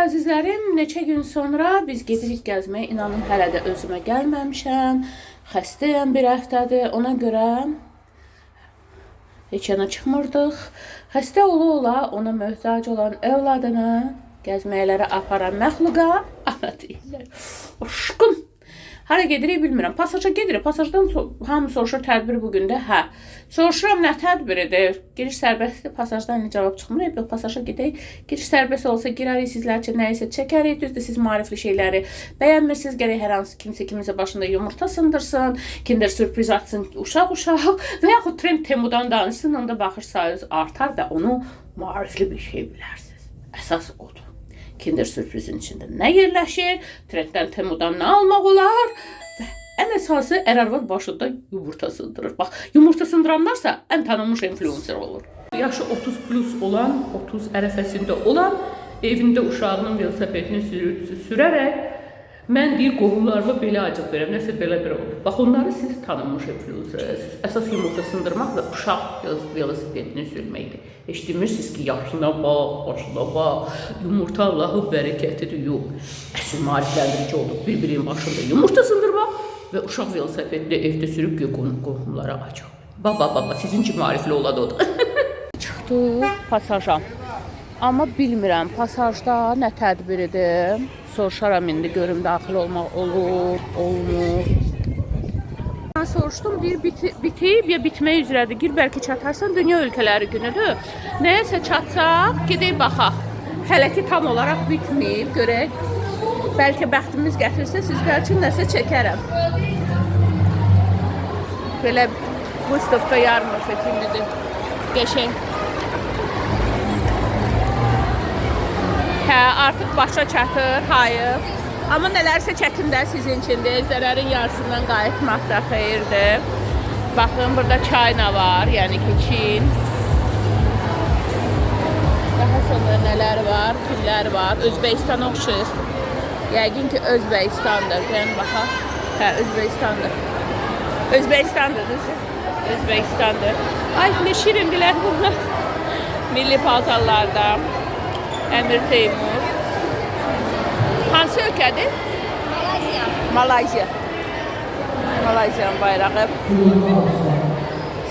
əzizlərim, neçə gün sonra biz gedirik gəzməyə. İnanın, hələ də özümə gəlməmişəm. Xəstəyəm bir həftədir. Ona görə heç yana çıxmırdıq. Xəstə ola ona möhtac olan övladını gəzməklərə aparan məxluqa ana deyirlər. Aşkım. Hara gedirik bilmirəm. Pasaja gedirik. Pasajdan hamı soruşur tədbir bugün də. Hə. Soruşuram nə tədbiridir? Giriş sərbəstdir. Pasajdan nə cavab çıxmır. Yox, pasaja gedək. Giriş sərbəst olsa girərik, sizlər üçün nə isə çəkərik. Düzdür, siz maarifli şeyləri bəyənmirsiniz. Gərək hər hansı kiminsə başında yumurta sındırsın, kinder sürpriz atsın uşaq və yaxud trend temudan danışsın. Onda baxırsınız artar və onu maarifli bir şey bilərsiniz. Əsas odur. Kinder sürprizin içində nə yerləşir, trenddən, temudan nə almaq olar və ən əsası ərarvad başında yumurta sındırır. Bax, yumurta sındıranlarsa ən tanınmış influencer olur. Yaşı 30 plus olan, 30 ərəfəsində olan evində uşağının velosipedini sürərək mən deyir, qohumlarıma belə acıq verəm, nəsə belə bir olur. Bax, onları siz tanınmış influencersiniz. Əsas yumurta sındırmaq və uşaq velosipedini sürməkdir. Heç demirsiniz ki, yaşına bax, başına bax, yumurta Allahın bərəkətidir, yox. Əsl maarifləndirici olur. Bir-birinin başında yumurta sındırmaq və uşaq velosipedini evdə sürüb qohumlara acıq. Baba, sizin kimi maarifli olan odur. Çıxdıq pasaja. Amma bilmirəm, pasajda nə tədbiridir. Soruşaram indi, görüm daxil olmaq olur, olmur. Mən soruşdum, deyir, bitib ya bitmək üzrədir. Gir, bəlkə çatarsan, dünya ölkələri günüdür. Nəyəsə çatsaq, gedək baxaq. Hələ ki tam olaraq bitməyib, görək. Bəlkə bəxtimiz gətirsə, sizlər üçün nəsə çəkərəm. Belə Выставka yarmarka kimidir. Qəşəng. Hə, artıq başa çatır, hayır. Amma nələrsə çətin də sizin içindir. Zərərin yarısından qayıtmaq da xeyirdir. Baxın, burada çayna var, yəni ki, Çin. Daha sonra nələr var, kimlər var? Özbəkistan oxşur. Yəqin ki, Özbəkistandır. Gəlin baxaq. Hə, Özbəkistandır. Özbəkistandır, düzdür? Özbəkistandır. Ay, nə şirindirlər bunlar. Milli paltarlarda. Əmir Teymur. Hansı ölkədir? Malayziya. Malayziyanın bayrağı.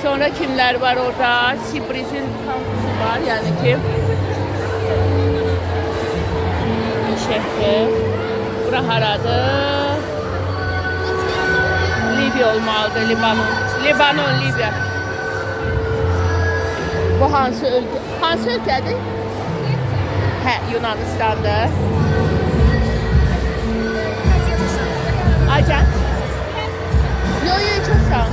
Sonra kimlər var orada? Sibrizin kampusu var, yəni ki. Şəhər. Bura haradır? Libya olmalıdır, Libanon. Libanon, Libya. Bu hansı ölkə? Hansı ölkədir? Hə, Yunanistan'dır. Acan? Yo, çok sağ ol.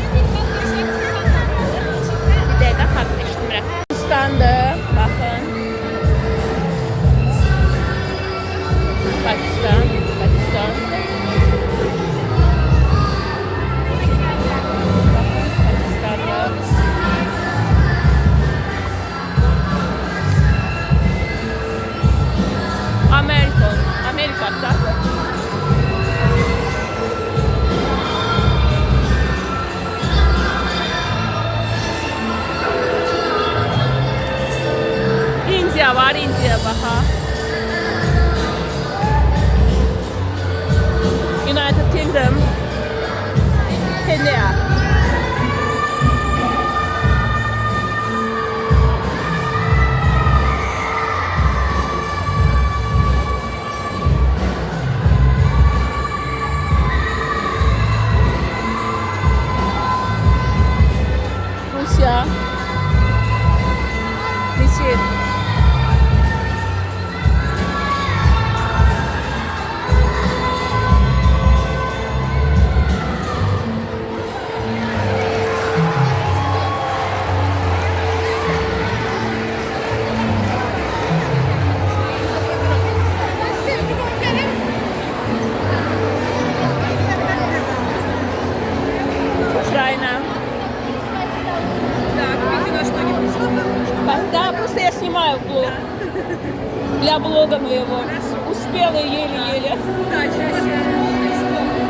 Bir dəqiqə xatırlaşdırım. Pakistan'dır, baxın. Pakistan. Amerika'da. India var, India baha. United Kingdom. India. Rusya. Mısır. Украина. Да, просто я снимаю блог. Для блога моего. Успела еле-еле.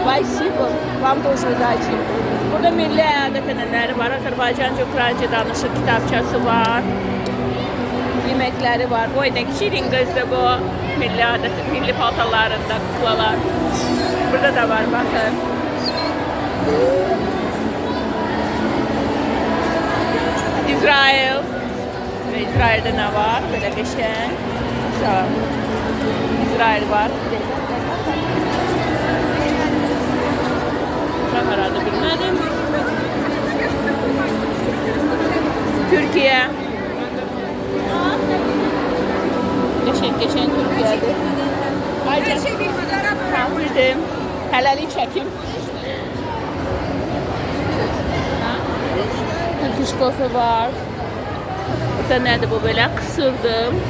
Спасибо. Вам тоже удачи. Burada milli ədət ənənələri var. Azərbaycanca, Ukraynca danışır kitabçası var. yeməkləri var. Boydakı şirin qızdır bu. Milli adəti, milli paltarlarında kuklalar. Burada da var, bakın. İsrail. Ve İsrail'de ne var? Böyle geçen. İsrail var. Çok herhalde bilmedim. Türkiye. Geçen Türkiye'de. Ayrıca tam bildim. Hələlik çəkim. Turkish coffee var. Burada nədir bu belə? Kısırdım.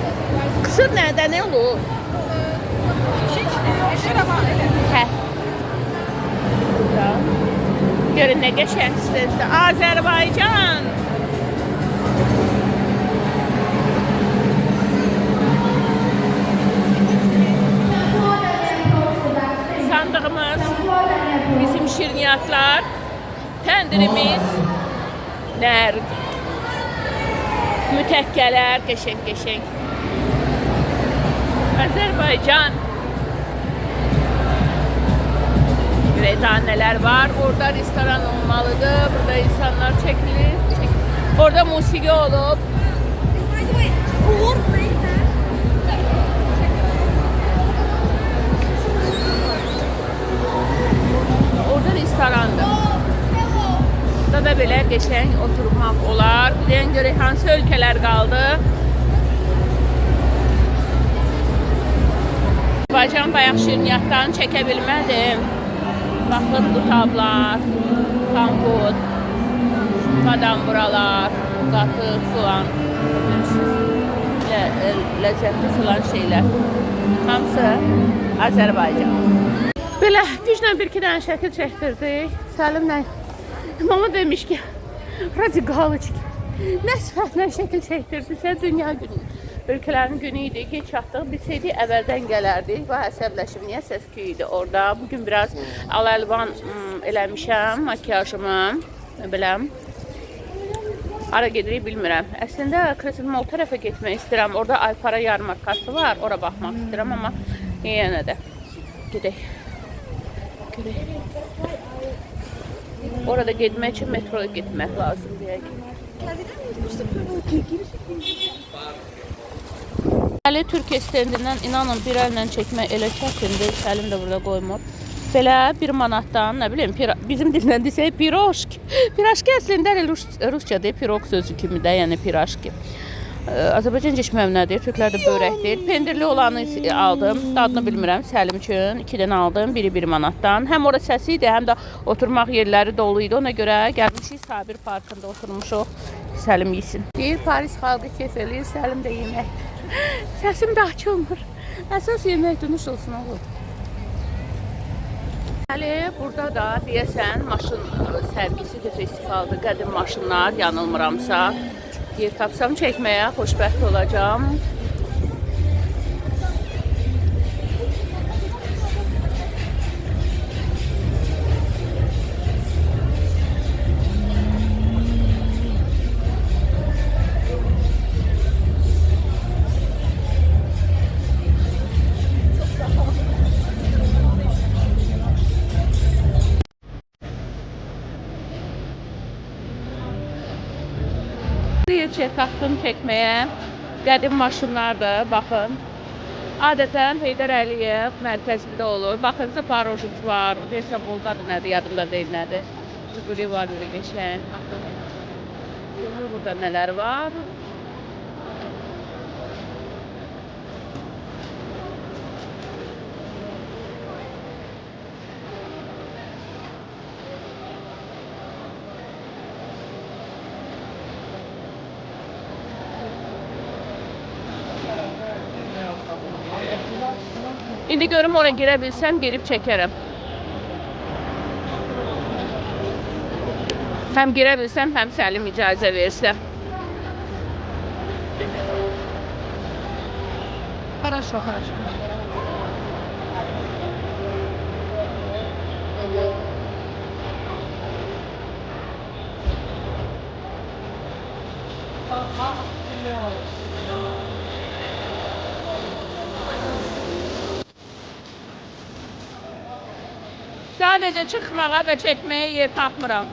Kısır nədə? Nə olur? Hə. Görün nə qəşəng istədi. Azərbaycan. Sandığımız, bizim şirniyyatlar, təndirimiz, nərd, mütəkkələr, qəşəng. Azərbaycan. Ve daha neler var. Orada restoran olmalıdır. Burada insanlar çekilir. Orada musiki olup. Orada restorandır. Burada da böyle geçen oturmak olar. Bir de göre hansı ülkeler kaldı. Azərbaycan bayaq şirniyyatdan çəkə bilmədim. Baxın bu tablar, kompot, badam buralar, qatıq filan, ləzzətli filan şeylər. Hamısı Azərbaycan. Belə güclə bir-iki dənə şəkil çəkdirdik. Səlimlə mama demiş ki, radikaliçik. Nə sifətlə şəkil çəkdirdisə dünya günü. Ülkələrin günü idi ki, çatdıq. Bilseydi əvvəldən gələrdik. Və əsəbləşim, niyə səs küyüydü orada. Bugün biraz al-əlvan eləmişəm, makiyajımı. Biləm. Hara gedirik bilmirəm. Əslində, Crescent Mall tərəfə getmək istəyirəm. Orada Aypara yarmarkası var. Ora baxmaq istəyirəm, amma yenə də gedək. Orada getmək üçün metroya getmək lazım deyək. Hələ Türkiyə stendindən inanın bir əllə çəkmək elə çətindir. Səlim də burada qoymur. Belə 1 manatdan, nə bilim, bizim dillə desək piroşk. Piroşki əslində rusçadır, pirog sözü kimi də, yəni piroşki. Azərbaycan keçməm nədir? Türklərdə börək deyil. Pendirli olanı aldım. Dadını bilmirəm Səlim üçün. 2 dənə aldım. Biri 1 manatdan. Həm orada səsi idi, həm də oturmaq yerləri dolu idi. Ona görə gəlmişik Sabir Parkında oturmuşuq. Səlim yesin. Deyir Paris xalqı keyf eləyir, Səlim də yemək. Səsim də açılmır. Əsas yemək dönüş olsun oğlum. Hələ burada da deyəsən maşın sərgisidir, festivaldır. Qədim maşınlar, yanılmıramsa. Yer tapsam çəkməyə xoşbəxt olacağım. Çəkdim çəkməyə. Qədim maşınlardır, baxın. Adətən Heydər Əliyev mərkəzində olur. Baxın, Zaporojets var. Desəm, oldadır nədir, yadımda deyil nədir. Zıquli var, böyle geçən. Baxın. Burada nələr var. İndi görüm oraya girə bilsəm, girib çəkərəm. Həm girə bilsəm, həm Səlim icazə versə. Хорошо. Sadece çıkmağa ve çekmeye yer tapmıram.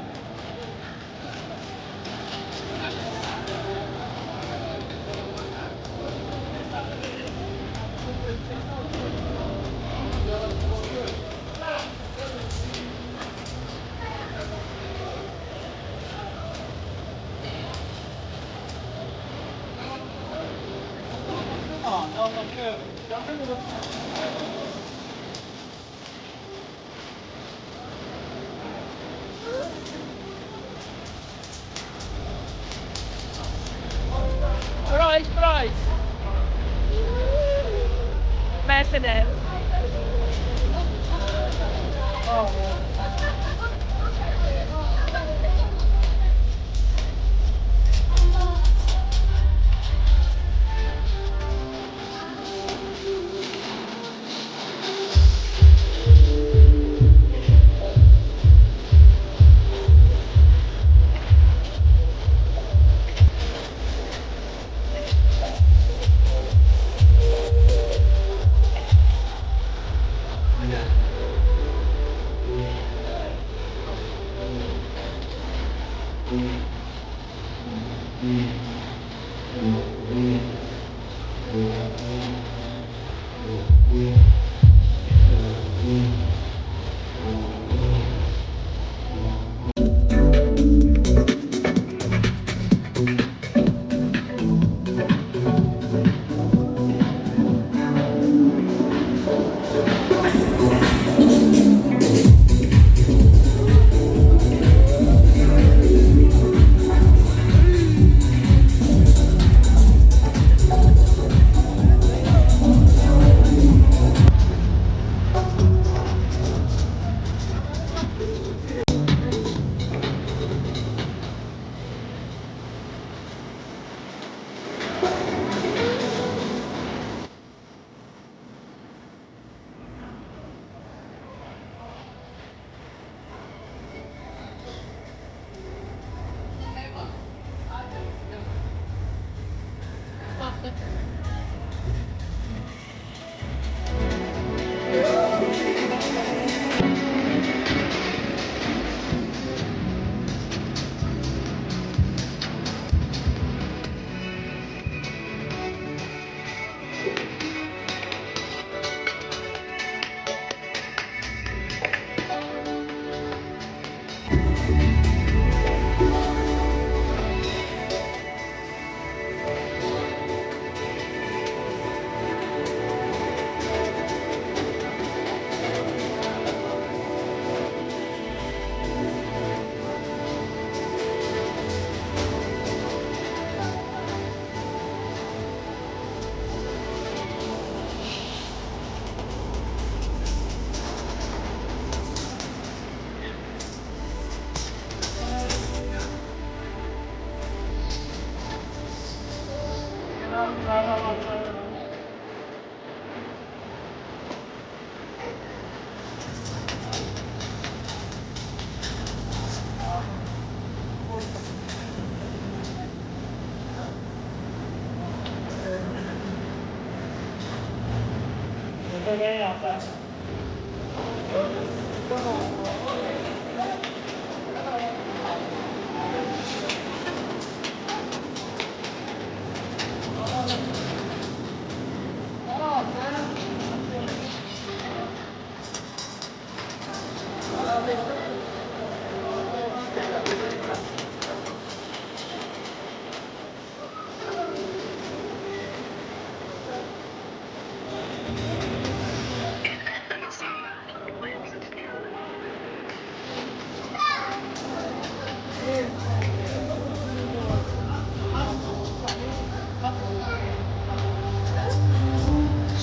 Rolls Royce. Mercedes.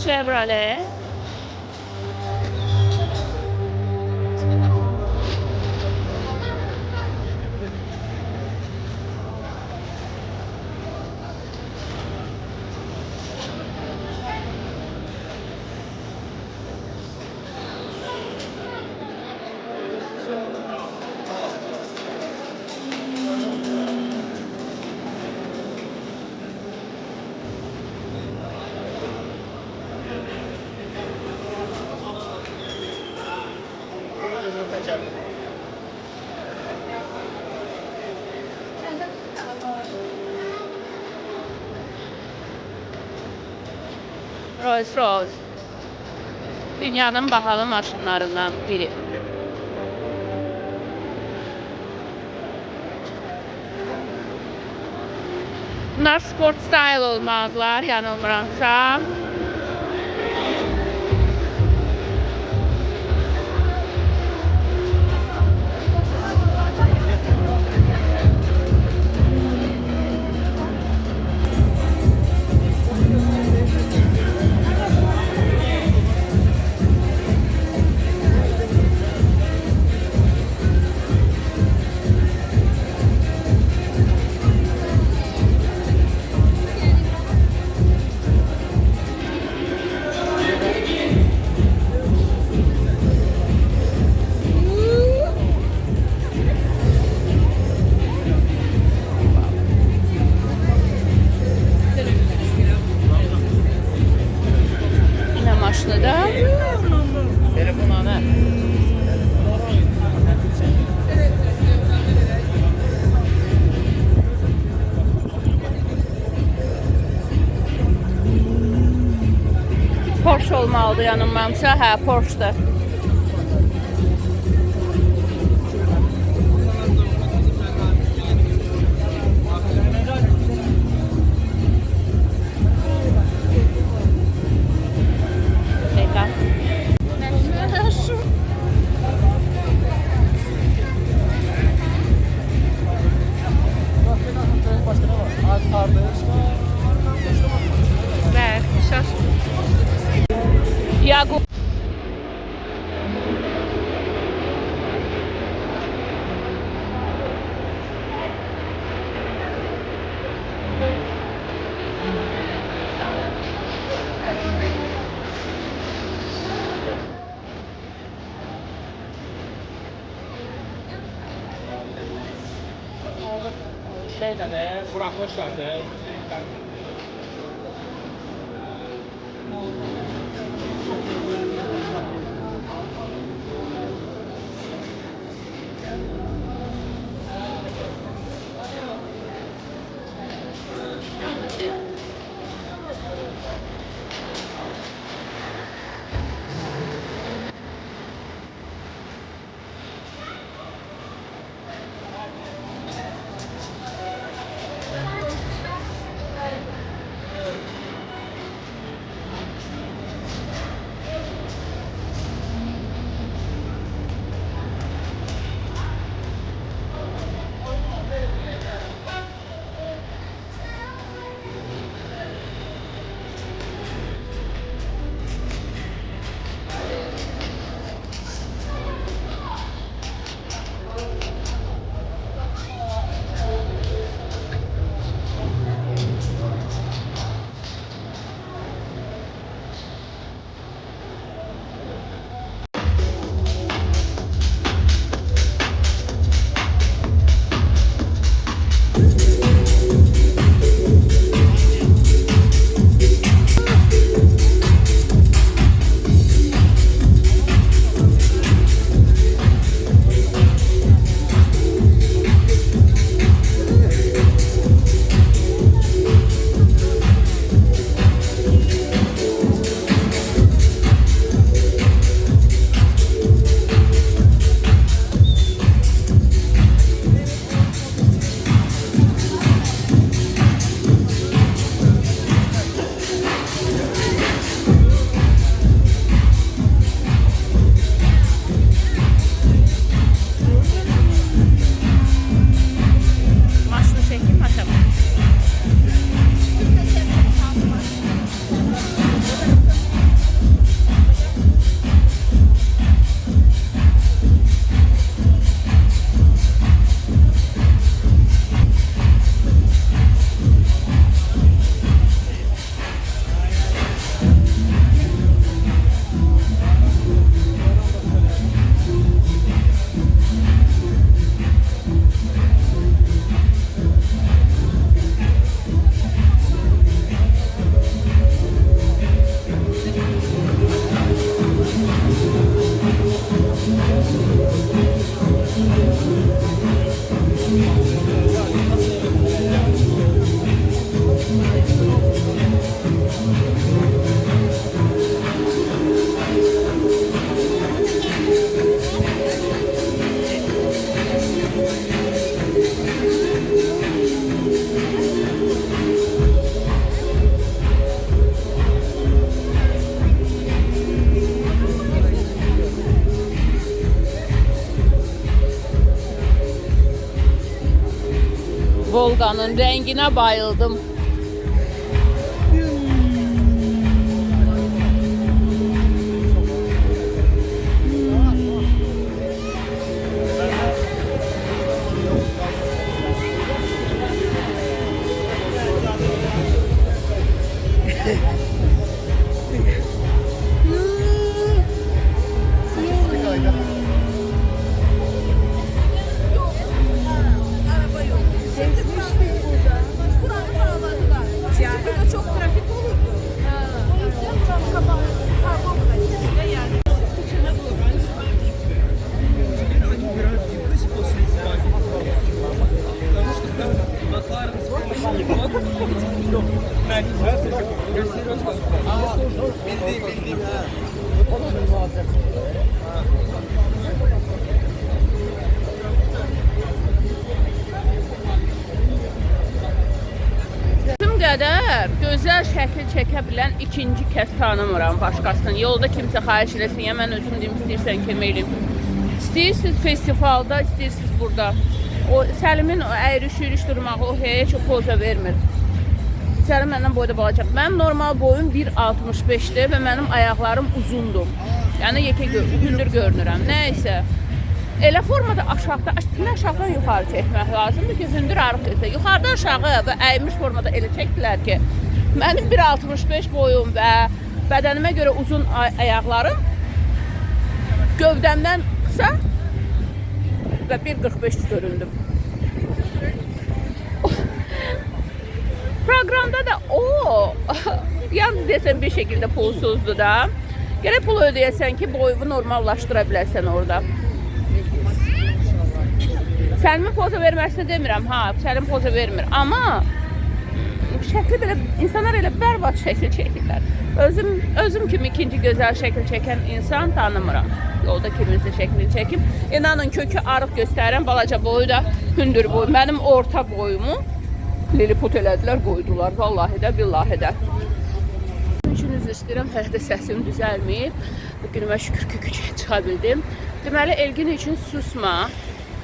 Chevrolet. Rolls-Royce dünyanın bahalı maşınlarından biri. Bunlar sport style olmazlar, yanılmıramsa. Yine maşını da. Telefon ana. Porsche olmalıdır yanılmamsa. Hə, Porsche'dur. Megan. Başka ne var? Kardeş var. Ver, şaş. Yago. Şeyde bırakmışlar da. məxluqanın rənginə bayıldım. Bizim qədər gözəl şəkil çəkə bilən ikinci kəs tanımıram başqasının. Yolda kimsə xahiş eləsin, ya mən özüm deyim, istəyirsən kömək eləyim. İstəyirsiniz festivalda, istəyirsiniz burada. O Səlimin əyriş-yürüş durmağı, o heç o poza vermir. Səlim məndən boyda balacaq. Mənim normal boyum 1.65-dir və mənim ayaqlarım uzundur. Yəni yekə hündür görünürəm. Nəysə. Elə formada aşağıdan yuxarı çəkmək lazımdır ki, hündür arıq görsə. Yuxarıdan aşağı və əymiş formada elə çəkdilər ki, mənim 1.65 boyum və bədənimə görə uzun ayaqlarım gövdəmdən qısa və 1.45 göründüm. Proqramda da yalnız deyəsən bir şəkildə pulsuzdur da. Gərək pul ödəyəsən ki, boyunu normallaşdıra biləsən orada. Səlimin poza verməsini demirəm, Səlim poza vermir. Amma şəkli belə, insanlar elə bərbad şəkil çəkirlər. Özüm kimi ikinci gözəl şəkil çəkən insan tanımıram. Yolda kiminsə şəklini çəkim. İnanın kökü arıq göstərən balaca boyu da hündür boy. Mənim orta boyumu liliput elədilər, qoydular. Vallahi də, billahi də. Üçün üzr istəyirəm, hələ də səsim düzəlməyib. Bugünümə şükür ki, küçəyə çıxa bildim. Deməli, Elgin üçün susma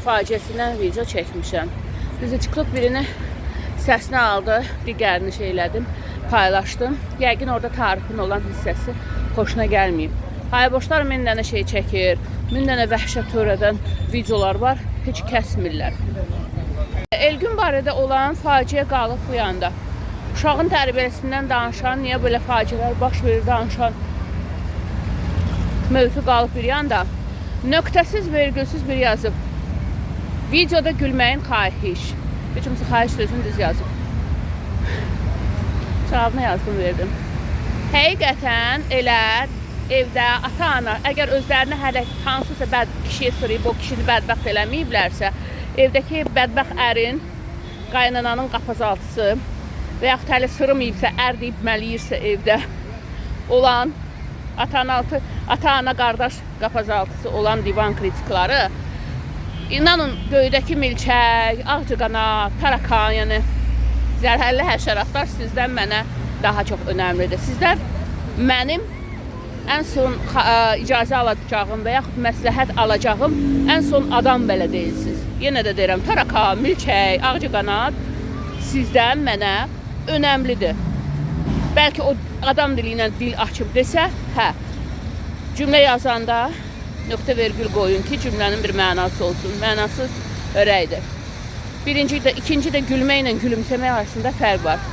faciəsindən video çəkmişəm. Düzücüklük birini səsini aldı, digərini şeylədim, paylaşdım. Yəqin orada tarixin olan hissəsi xoşuna gəlməyib. Hayboşlar min dənə şey çəkir, min dənə vəhşət törədən videolar var, heç kəsmirlər. Elgin barədə olan faciə qalıb bu yanda. Uşağın tərbiyəsindən danışan, niyə belə faciələr baş verir danışan mövzu qalıb bir yanda. Nöqtəsiz, vergülsüz bir yazıb. Videoda gülməyin xahiş. Heç kimsə xahiş sözünü düz yazıb. Cavabını yazdım, verdim. Həqiqətən elə evdə ata-ana, əgər özlərini hələ hansısa kişiyə sırayıb, o kişini bədbəxt eləməyiblərsə, evdəki bədbəxt ərin, qaynananın qapazaltısı və yaxud hələ sırımayıbsa, ər deyib məliyirsə evdə olan ata-ana qardaş qapazaltısı olan divan kritikları, İnanın göydəki milçək, ağcaqanad, tarakan, yəni zərərli həşəratlar sizdən mənə daha çox önəmlidir. Sizlər mənim ən son icazə alacağım və yaxud məsləhət alacağım ən son adam belə deyilsiniz. Yenə də deyirəm, tarakan, milçək, ağcaqanad sizdən mənə önəmlidir. Bəlkə o adam dili ilə dil açıb desə, cümlə yazanda nöqtə vergül qoyun ki, cümlənin bir mənası olsun. Mənasız örəkdir. Birinci də, ikinci də gülməklə gülümsəmək arasında fərq var.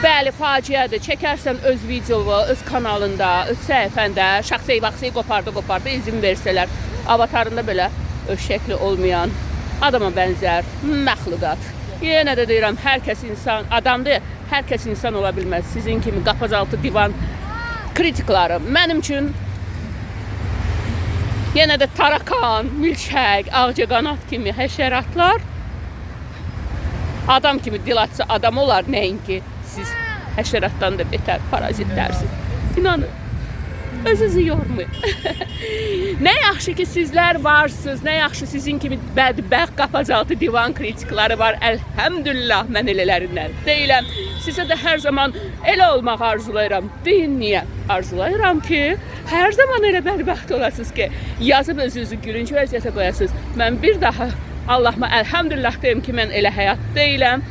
Bəli, faciədir. Çəkərsən öz videovu, öz kanalında, öz səhifəndə, şəxsi qopardı, izin versələr. Avatarında belə öz şəkli olmayan adama bənzər məxluqat. Yenə də deyirəm, hər kəs insan, adamdır, hər kəs insan ola bilməz. Sizin kimi qapazaltı divan kritikları. Mənim üçün yenə də tarakan, milçək, ağcaqanad kimi həşəratlar adam kimi dil açsa adam olar, nəinki siz həşəratdan da betər parazitlərsiniz. İnanın, özünüzü yormayın. Nə yaxşı ki sizlər varsınız, nə yaxşı sizin kimi bədbəxt qapazaltı divan kritikləri var. Əlhəmdülillah, mən elələrindən deyiləm. Sizə də hər zaman elə olmaq arzulayıram. Deyin niyə? Arzulayıram ki, hər zaman elə bədbəxt olasınız ki, yazıb özünüzü gülünç vəziyyətə qoyasınız. Mən bir daha Allahıma əlhəmdülillah deyim ki, mən elə həyat deyiləm.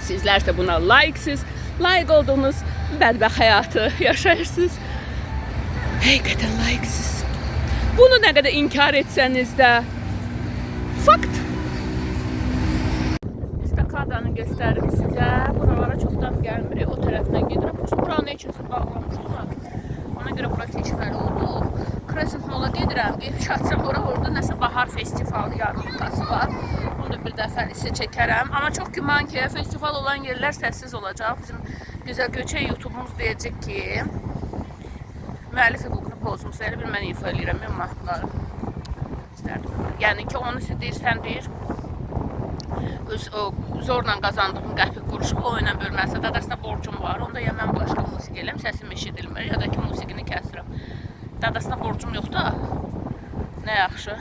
Sizlər isə buna layiqsiz. Layiq olduğunuz bədbəxt həyatı yaşayırsınız. Həqiqətən layiqsiz. Bunu nə qədər inkar etsəniz də fakt. İstakadanı göstərim sizə. Buralara çoxdan gəlmirik. O tərəfdən gedirəm. Buranı üçüncü bağlamışlar. Ona görə bura keçməli oldu. Crescent Mall-a gedirəm. Şahsen orada nəsə bahar festivalı yarmarkası var. Bunu da bir dəfə isə çəkərəm. Amma çox güman ki, festival olan yerlər səssiz olacaq. Bizim Gözəl Göçək YouTube'umuz deyəcək ki, müəllif hüququnu pozmuş. Elə bir mən ifa eləyirəm. Mən mahnıları istərdim. Yəni ki, onu deyirsən deyir. Zorla qazandığım qəpik quruşu o ilə bölməsə də əslində borcum var. Onda ya mən başqa musiqi eləm, səsim eşidilmir, ya da ki, musiqini kəsirəm. Dadasına borcum yox da, nə yaxşı.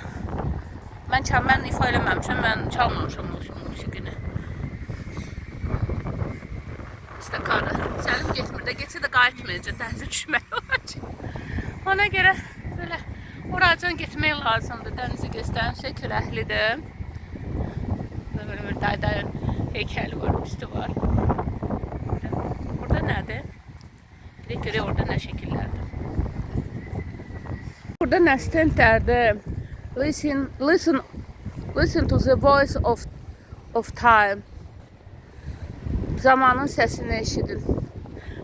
Mən ifa eləməmişəm, mən çalmamışam musiqini. İstəkarı. Səlim getmir də, geçsə də qayıtmayacaq, dənizə düşmək olacaq. Ona görə belə oracan getmək lazımdır. Dənizi göstərimsə küləklidir. Böyle dayın heykeli var, üstü var. Burada nədir? Bir de orada nə şəkillərdir. Burada nə stendlərdir? Listen to the voice of time. Zamanın səsini eşidin.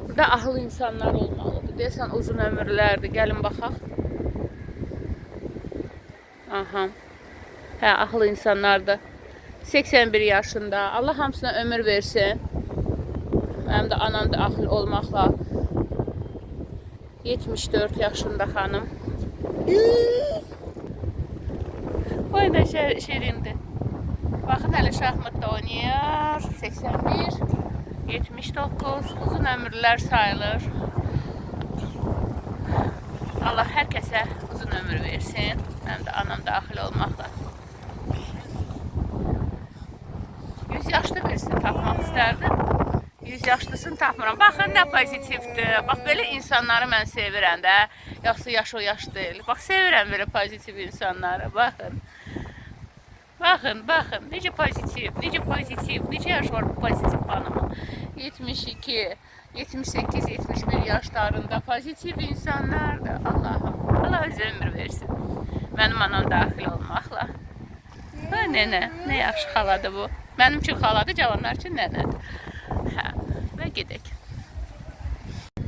Burada ahıl insanlar olmalıdır. Deyəsən uzun ömürlərdir. Gəlin baxaq. Aha. Hə, ahıl insanlardır. 81 yaşında. Allah hamısına ömür versin. Mənim də anam da axil olmaqla 74 yaşında xanım. Oy nə şirindir. Baxın hələ şahmatda oynayır. 81, 79 uzun ömürlər sayılır. Allah hər kəsə uzun ömür versin. Mənim də anam da axil olmaqla 100 yaşlı birisini tapmaq istərdim. 100 yaşlısını tapmıram. Baxın nə pozitivdir. Bax belə insanları mən sevirəm də. Yaxşı yaş o yaş deyil. Bax sevirəm belə pozitiv insanları. Baxın. Baxın. Necə pozitiv, necə yaş var bu pozitiv xanımın. 72, 78, 71 yaşlarında pozitiv insanlardır. Allahım. Allah özü ömür versin. Mənim anam daxil olmaqla. Ha, nənə, nə yaxşı xaladır bu. Mənim üçün xaladır, cavanlar üçün nənədir. Hə, və gedək.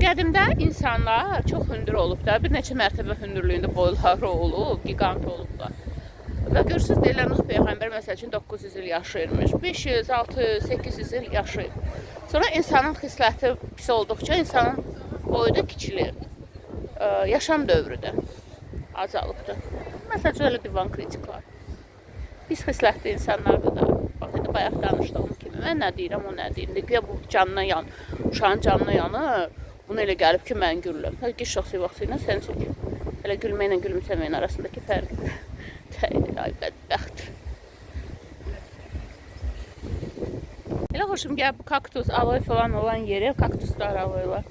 Qədimdə insanlar çox hündür olub da, bir neçə mərtəbə hündürlüyündə boyları olub, gigant olublar. Və görürsünüz, deyirlər, Nuh Peyğəmbər məsəl üçün 900 il yaşayırmış, 500, 600, 800 il yaşayır. Sonra insanın xisləti pis olduqca insanın boyu da kiçilir. Yaşam dövrü də azalıbdır. Məsəl üçün, öyle divan kritik var. Pis xislətli insanlardır da. Bax, indi bayaq danışdığım kimi. Mən nə deyirəm, o nə deyir. İndi bu canına yan, uşağın canına yanır. Bunu elə gəlib ki, mən gülürəm. Həqiqi şəxsi vaxtı ilə sən çək. Elə gülməklə gülümsəməyin arasındakı fərqdir. Ay, bədbəxt. Elə xoşum gəl bu kaktus, aloe falan olan yeri, kaktuslar aloelar.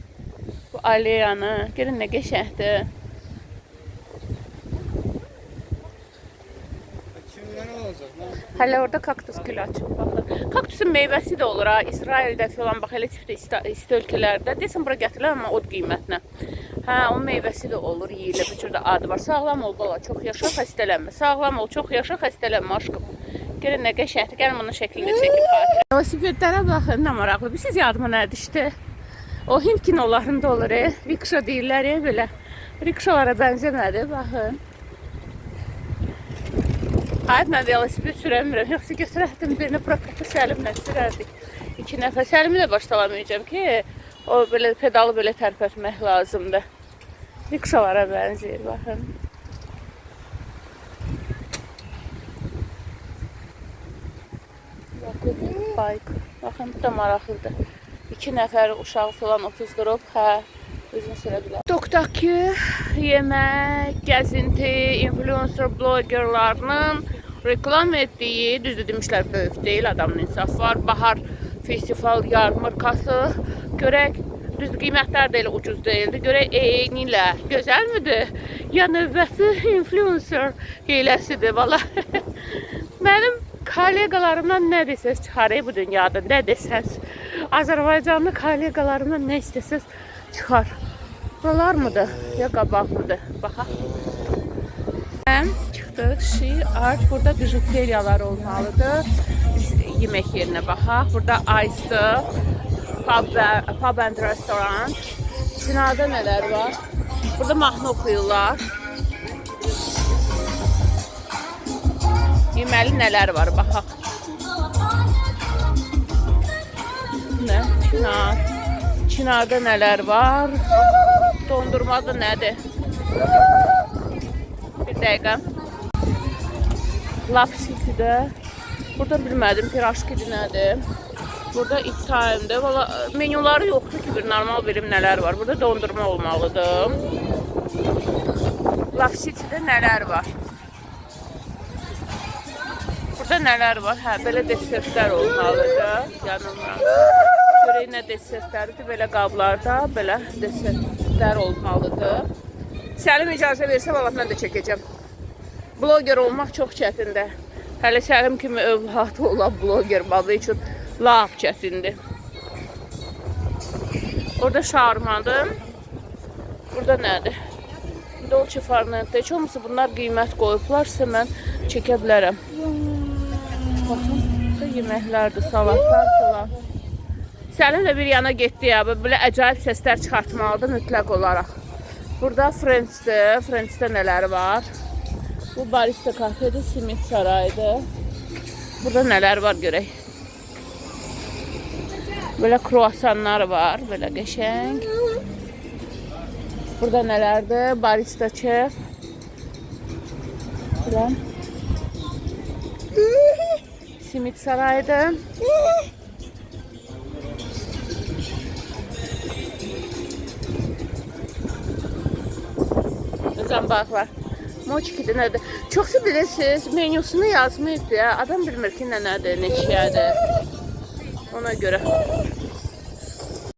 Bu aleyanı, gəlin nə qəşəngdir. Hələ orada kaktus gül açıb, baxın. Kaktusun meyvəsi də olur ha, İsraildə falan, bax, elə tipdə isti ölkələrdə. Deyəsən, bura gətirirlər, amma od qiymətinə. Hə, onun meyvəsi də olur, yeyilir, bir cür də adı var. Sağlam ol, bala, çox yaşa, xəstələnmə. Sağlam ol, çox yaşa, xəstələnmə, aşkım. Gəlin nə qəşəngdir, gəlin bunun şəklini çəkib xatirə. Velosipedlərə baxın, nə maraqlı. Siz yadıma nə düşdü? O Hind kinolarında olur, rikşa deyirlər, belə. Rikşalara bənzəmədi, baxın. Hayır, mən velosiped sürəmirəm. Yoxsa götürərdim birini prokatı Səlimlə sürərdik. 2 nəfər. Səlimi də başlalamayacağım ki, o belə pedalı belə tərpətmək lazımdır. Rikşalara bənzəyir, baxın. Bike. Baxın, bu da maraqlıdır. 2 nəfər uşağı falan otuzdurub, hə, özün sürə bilər. TikTok'ki yemək, gəzinti, influencer blogerlarının reklam etdiyi, düzdür demişlər, böyük deyil, adamın insaf var. Bahar festival yarmarkası. Görək, düzdür, qiymətlər də elə ucuz deyildi. Görək, eynilə. Gözəl midir? Ya növbəsi influencer hiləsidir, valla. Mənim kollegalarımdan nə desəz çıxarayım bu dünyada, nə desəz. Azərbaycanlı kollegalarımdan nə istəsəz çıxar. Buralar mıdır, ya qabaq mıdır? Baxaq. Çıxdıq, Sheer Art. Burada bijuteriyalar olmalıdır. Biz yemək yerinə baxaq. Burada Ice'dır. Pub and Restaurant. Çinada nələr var? Burada mahnı oxuyurlar. Yeməli nələr var, baxaq. Nə? Çınar. Çinarda nələr var? Dondurmadı nədir? Bir dəqiqə. Love City'də. Burada bilmədim, pirajkidir nədir? Burada İtalim'dir. Valla menyuları yoxdur ki, bir normal bilim nələr var. Burada dondurma olmalıdır. Love City'də nələr var? Burada nələr var? Hə, belə desertlər olmalıdır. Yanılmıramsa. Görək nə desertləridir. Belə qablarda belə desertlər olmalıdır. Səlim icazə versə, valla mən də çəkəcəm. Bloger olmaq çox çətindir. Hələ Səlim kimi övladı olan bloger balı üçün laf çətindir. Orada şarmadır. Burada nədir? Dolce Farnette. Heç olmasa bunlar qiymət qoyublarsa mən çəkə bilərəm. Baxın, burada yeməklərdir, salatlar falan. Səlim də bir yana getdi ya, belə əcayib səslər çıxartmalıdır mütləq olaraq. Burada Friends'dir. Friends'də nələr var? Bu barista kafedir, simit saraydır. Burada nələr var görək. Belə kruasanlar var, belə qəşəng. Burada nələrdir? Barista chef. Bilən. Simit saraydır. Zambaqlar. Moçkidir nədir? Çoxsu bilirsiniz, menyusunu yazmayıb ya. Adam bilmir ki, nədir, neçiyədir. Ona görə.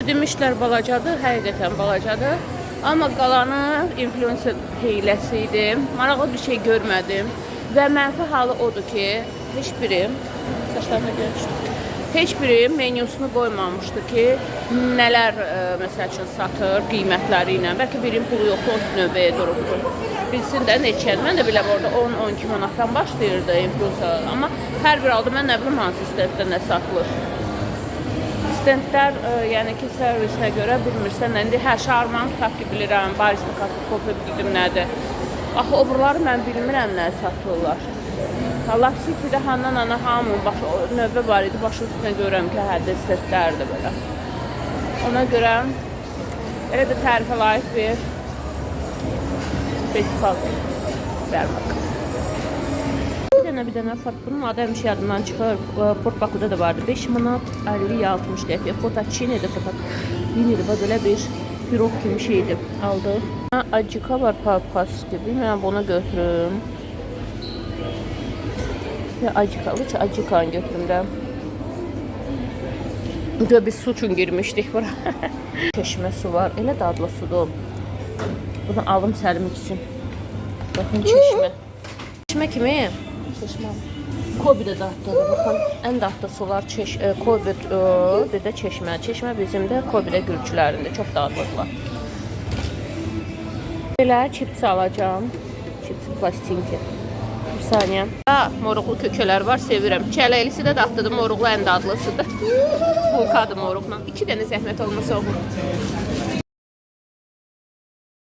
Demişlər balacadır, həqiqətən balacadır. Amma qalanı influencer heyləsi idi. Maraqlı bir şey görmədim. Və mənfi halı odur ki, heç birim, saçlarına görmüşdüm. Heç biri menyusunu qoymamışdı ki, nələr məsəl üçün satır, qiymətləri ilə. Bəlkə birin pulu yoxdur, o növbəyə durubdur. Bilsin də neçədir. Mən də biləm orada 10-12 manatdan başlayırdı influencer. Amma hər bir aldı, mən nə bilim hansı stenddə nə satılır. Stendlər, yəni ki, servisinə görə bilmirsən, indi hər şarman tutaq ki, bilirəm, barista kofe bildim nədir. Axı, oburları mən bilmirəm nə satırlar. Love City'də handan ana hamın növbə var idi, başı üstünə görürəm ki, hə, desertlərdir belə. Ona görə elə də tərifə layiq bir festival vermək. Bir dənə fark. Bunun adı həmişə yadından çıxır. Port Baku'da da vardı. 5 manat 50-60 qəpiyə. Fotocinidir, fotocinidir. Belə bir pirog kimi şeydir. Aldıq. Acika var, pas gibi. Mən bunu götürüm. Acikanı götürüm də. Burada biz su üçün girmişdik bura. Çeşmə su var. Elə dadlı sudur. Bunu alım Səlim içsin. Baxın çeşmə. Çeşmə kimi? Çeşmə. Kobi'də dadlıdır. Baxın, ən dadlı sular Kobi də çeşmə. Çeşmə bizim də Kobi'də gürcülərində. Çox dadlıdırlar. Belə çips alacağım. Çips plastinki. Bir saniyə. Moruqlu kökələr var, sevirəm. Çələylisi də dadlıdır, moruqlu ən dadlısıdır. Bulkadır moruqla. 2 dənə zəhmət olmasa olur.